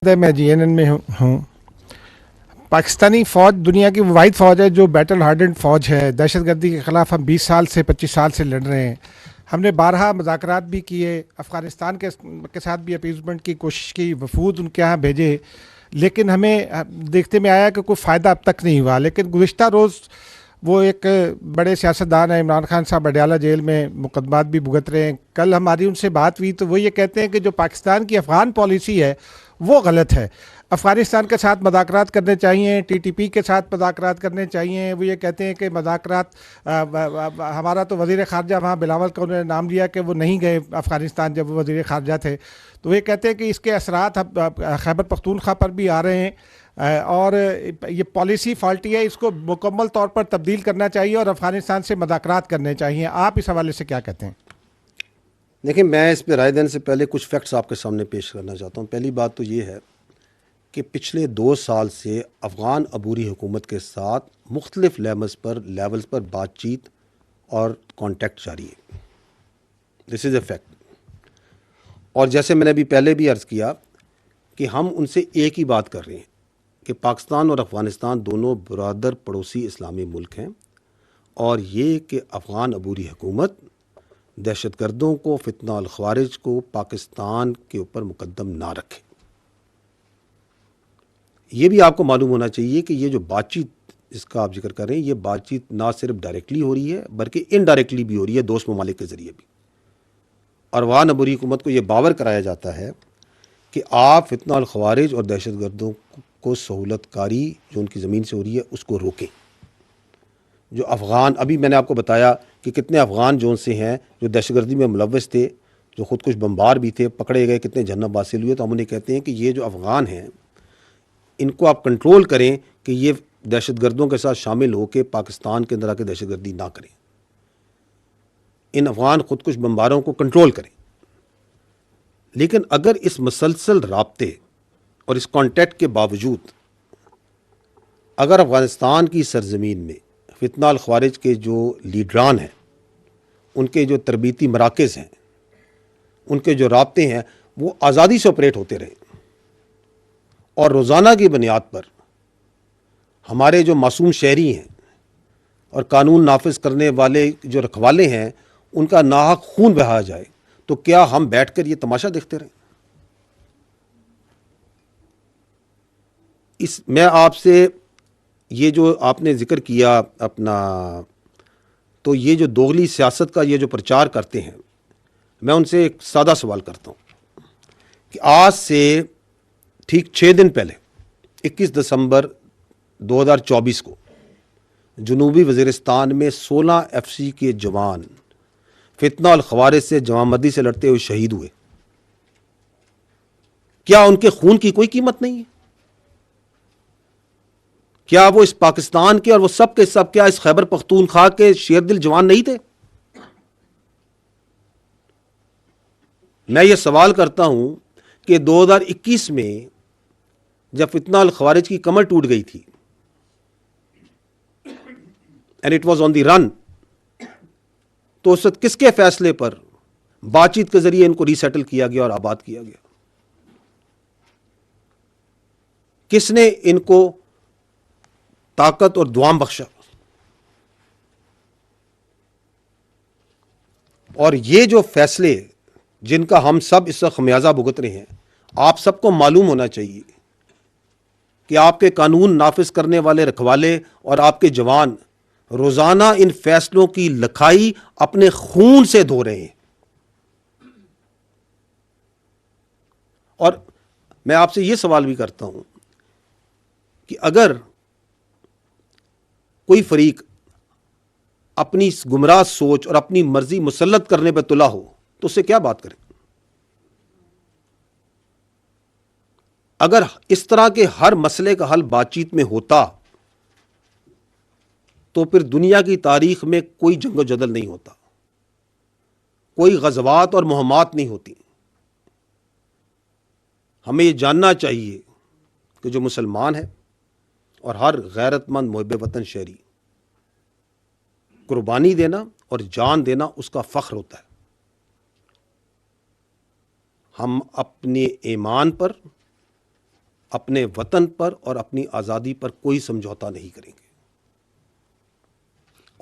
मैं जीएनएन में हूँ। पाकिस्तानी फ़ौज दुनिया की वाहिद फ़ौज है जो बैटल हार्डेंड फ़ौज है। दहशतगर्दी के ख़िलाफ़ हम 20 साल से 25 साल से लड़ रहे हैं। हमने बारहा मुज़ाकरात भी किए, अफ़गानिस्तान के साथ भी अपीसमेंट की कोशिश की, वफूद उनके यहाँ भेजे, लेकिन हमें देखते में आया कि कोई फ़ायदा अब तक नहीं हुआ। लेकिन गुज़िश्ता रोज़ वो एक बड़े सियासतदान हैं, इमरान खान साहब अडयाला जेल में मुकदमात भी भुगत रहे हैं। कल हमारी उनसे बात हुई तो वो ये कहते हैं कि जो पाकिस्तान की अफ़गान पॉलिसी है वो गलत है। अफ़गानिस्तान के साथ मज़ाकरात करने चाहिए, टीटीपी के साथ मज़ाकरात करने चाहिए। वो ये कहते हैं कि मज़ाकरात हमारा तो वज़ीर ख़ारजा वहाँ बिलावल का उन्होंने नाम लिया कि वो नहीं गए अफ़गानिस्तान जब वो वज़ीर ख़ारजा थे। तो ये कहते हैं कि इसके असरात खैबर पख्तूनख्वा पर भी आ रहे हैं और ये पॉलिसी फॉल्टी है, इसको मुकम्मल तौर पर तब्दील करना चाहिए और अफ़गानिस्तान से मज़ाकरात करने चाहिए। आप इस हवाले से क्या कहते हैं? देखिए, मैं इस पर राय देने से पहले कुछ फैक्ट्स आपके सामने पेश करना चाहता हूँ। पहली बात तो ये है कि पिछले 2 साल से अफ़गान अबूरी हुकूमत के साथ मुख्तलिफ लेवल्स पर बातचीत और कॉन्टेक्ट जारी है। This is a fact. और जैसे मैंने अभी पहले भी अर्ज़ किया कि हम उनसे एक ही बात कर रहे हैं कि पाकिस्तान और अफ़गानिस्तान दोनों बरादर पड़ोसी इस्लामी मुल्क हैं और ये कि अफ़गान अबूरी हुकूमत दहशतगर्दों को, फितना अल ख़वारिज को पाकिस्तान के ऊपर मुकद्दम ना रखे। ये भी आपको मालूम होना चाहिए कि ये जो बातचीत जिसका आप जिक्र कर रहे हैं, ये बातचीत ना सिर्फ डायरेक्टली हो रही है बल्कि इनडायरेक्टली भी हो रही है, दोस्त ममालिक के ज़रिए भी। और अफ़गान अबूरी हुकूमत को ये बावर कराया जाता है कि आप फितना अल ख़वारिज और दहशतगर्दों को सहूलतकारी जो उनकी ज़मीन से हो रही है उसको रोकें। जो अफ़गान, अभी मैंने आपको बताया कि कितने अफ़गान जो से हैं जो दहशतगर्दी में मुलव्वस थे, जो ख़ुदकुश बम्बार भी थे, पकड़े गए, कितने जन्नत हासिल हुए। तो हम उन्हें कहते हैं कि ये जो अफ़गान हैं इनको आप कंट्रोल करें कि ये दहशतगर्दों के साथ शामिल होकर पाकिस्तान के अंदर आके दहशतगर्दी ना करें। इन अफ़गान ख़ुदकुश बम्बारों को कंट्रोल करें। लेकिन अगर इस मसलसल राब्ते और इस कॉन्टैक्ट के बावजूद अगर अफ़गानिस्तान की सरज़मीन में फितना अल ख़वारिज के जो लीडरान हैं, उनके जो तरबीती मराकज़ हैं, उनके जो राब्ते हैं, वो आज़ादी से ऑपरेट होते रहे और रोज़ाना की बुनियाद पर हमारे जो मासूम शहरी हैं और कानून नाफिज करने वाले जो रखवाले हैं उनका नाहक खून बहाया जाए, तो क्या हम बैठकर ये तमाशा देखते रहें? मैं आपसे ये जो आपने जिक्र किया अपना, तो ये जो दोगली सियासत का ये जो प्रचार करते हैं, मैं उनसे एक सादा सवाल करता हूँ कि आज से ठीक 6 दिन पहले 21 दिसंबर 2024 को जनूबी वज़ीरिस्तान में 16 FC के जवान फितना अल ख़वारिज से जवामर्दी से लड़ते हुए शहीद हुए। क्या उनके खून की कोई कीमत नहीं है? क्या वो इस पाकिस्तान के और वो सब के सब क्या इस खैबर पख्तूनख्वा के शेरदिल जवान नहीं थे? मैं ये सवाल करता हूं कि 2021 में जब फितना अल ख़वारिज की कमर टूट गई थी and it was on the run, तो उस वक्त किसके फैसले पर बातचीत के जरिए इनको रीसेटल किया गया और आबाद किया गया? किसने इनको ताकत और दुआम बख्शा? और ये जो फैसले जिनका हम सब इस वक्त खमियाजा भुगत रहे हैं, आप सबको मालूम होना चाहिए कि आपके कानून नाफिज करने वाले रखवाले और आपके जवान रोजाना इन फैसलों की लखाई अपने खून से धो रहे हैं। और मैं आपसे यह सवाल भी करता हूं कि अगर कोई फरीक अपनी गुमराह सोच और अपनी मर्जी मुसल्लत करने पर तुला हो तो उससे क्या बात करें? अगर इस तरह के हर मसले का हल बातचीत में होता तो फिर दुनिया की तारीख में कोई जंगो जदल नहीं होता, कोई गज़वात और मुहम्मात नहीं होती। हमें यह जानना चाहिए कि जो मुसलमान है और हर गैरतमंद मुहिब वतन शहरी, कुर्बानी देना और जान देना उसका फ़ख्र होता है। हम अपने ईमान पर अपने वतन पर और अपनी आज़ादी पर कोई समझौता नहीं करेंगे।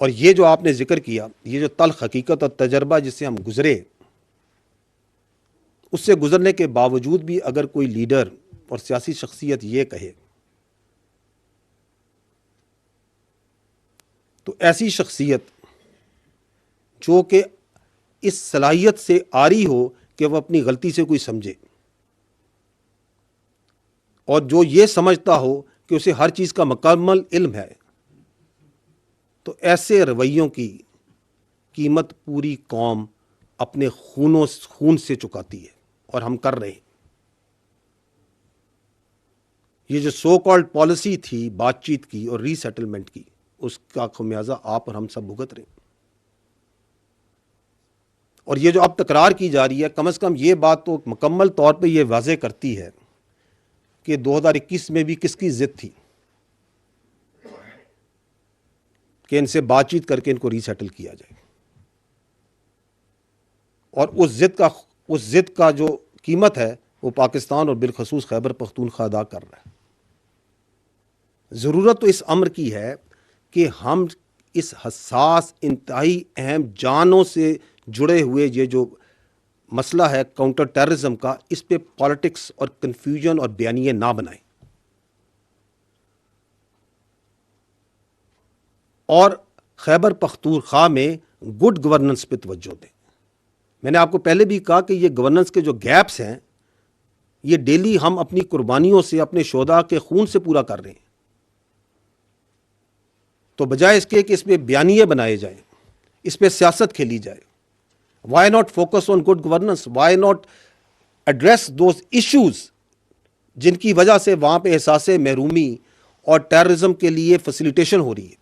और ये जो आपने जिक्र किया, ये जो तल्ख हकीकत और तजर्बा जिससे हम गुजरे, उससे गुजरने के बावजूद भी अगर कोई लीडर और सियासी शख्सियत ये कहे, तो ऐसी शख्सियत जो कि इस सलाहियत से आरी हो कि वह अपनी गलती से कोई समझे, और जो ये समझता हो कि उसे हर चीज़ का मुकम्मल इल्म है, तो ऐसे रवैयों की कीमत पूरी कौम अपने खून से चुकाती है, और हम कर रहे हैं। ये जो सो कॉल्ड पॉलिसी थी बातचीत की और रीसेटलमेंट की, उसका खमियाजा आप और हम सब भुगत रहे हैं। और ये जो अब तकरार की जा रही है, कम से कम ये बात तो मुकम्मल तौर पे ये वाज़े करती है कि 2021 में भी किसकी जिद थी कि इनसे बातचीत करके इनको रीसेटल किया जाए, और उस जिद का जो कीमत है वो पाकिस्तान और बिलखसूस खैबर पख्तूनख्वा अदा कर रहा है। ज़रूरत तो इस अम्र की है कि हम इस हसास, इंतहाई अहम, जानों से जुड़े हुए ये जो मसला है काउंटर टेररिज्म का, इस पे पॉलिटिक्स और कंफ्यूजन और बयानिए ना बनाएं, और खैबर पख्तूनख्वा में गुड गवर्नेंस पे तवज्जो दें। मैंने आपको पहले भी कहा कि ये गवर्नेंस के जो गैप्स हैं, ये डेली हम अपनी कुर्बानियों से, अपने शोदा के खून से पूरा कर रहे हैं। तो बजाय इसके कि इसमें बयानिए बनाए जाएं, इस पे सियासत खेली जाए, why not focus on good governance, why not address those issues जिनकी वजह से वहां पे एहसास महरूमी और टेररिज्म के लिए फैसिलिटेशन हो रही है,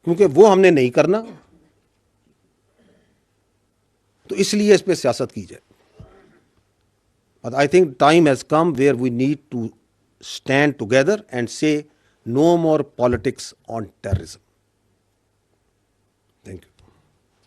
क्योंकि वो हमने नहीं करना, तो इसलिए इस पे सियासत की जाए। But I think time has come where we need to stand together and say no more politics on terrorism.